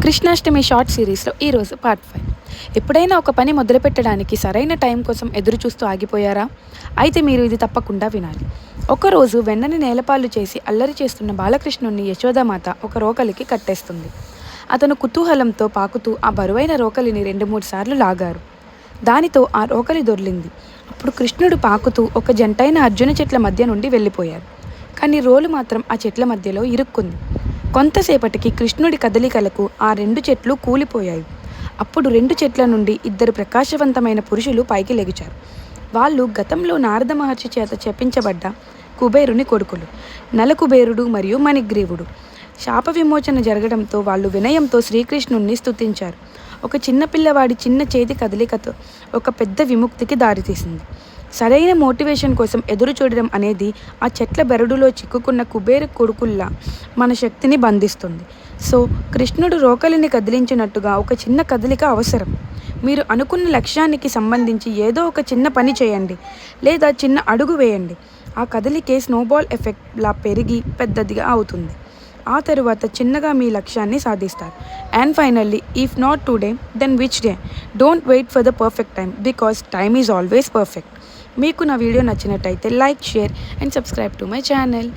Krishnashtami short సిరీస్లో ఈరోజు part 5. ఎప్పుడైనా ఒక పని మొదలుపెట్టడానికి సరైన టైం కోసం ఎదురు చూస్తూ ఆగిపోయారా? అయితే మీరు ఇది తప్పకుండా వినాలి. ఒకరోజు వెన్నని నేలపాలు చేసి అల్లరి చేస్తున్న బాలకృష్ణుణ్ణి యశోదామాత ఒక రోకలికి కట్టేస్తుంది. అతను కుతూహలంతో పాకుతూ ఆ బరువైన రోకలిని 2-3 సార్లు లాగారు. దానితో ఆ రోకలి దొర్లింది. అప్పుడు కృష్ణుడు పాకుతూ ఒక జంటైన అర్జున చెట్ల మధ్య నుండి వెళ్ళిపోయారు. కానీ రోలు మాత్రం ఆ చెట్ల మధ్యలో ఇరుక్కుంది. కొంతసేపటికి కృష్ణుడి కదలికలకు ఆ 2 చెట్లు కూలిపోయాయి. అప్పుడు 2 చెట్ల నుండి 2 ప్రకాశవంతమైన పురుషులు పైకి లెగిచారు. వాళ్ళు గతంలో నారద మహర్షి చేత చెప్పించబడ్డ కుబేరుని కొడుకులు, నలకుబేరుడు మరియు మణిగ్రీవుడు. శాప విమోచన జరగడంతో వాళ్ళు వినయంతో శ్రీకృష్ణుణ్ణి స్తుతించారు. ఒక చిన్న పిల్లవాడి చిన్న చేతి కదలికతో ఒక పెద్ద విముక్తికి దారితీసింది. సరైన మోటివేషన్ కోసం ఎదురు చూడడం అనేది ఆ చెట్ల బెరడులో చిక్కుకున్న కుబేరు కొడుకుల్లా మన శక్తిని బంధిస్తుంది. సో కృష్ణుడు రోకలిని కదిలించినట్టుగా ఒక చిన్న కదలిక అవసరం. మీరు అనుకున్న లక్ష్యానికి సంబంధించి ఏదో ఒక చిన్న పని చేయండి లేదా చిన్న అడుగు వేయండి. ఆ కదలికే స్నోబాల్ ఎఫెక్ట్లా పెరిగి పెద్దదిగా అవుతుంది. ఆ తరువాత చిన్నగా మీ లక్ష్యాన్ని సాధిస్తారు. And finally, if not today then which day? Don't wait for the perfect time, because time is always perfect. మీకు నా వీడియో నచ్చినట్టయితే like, share and subscribe to my channel.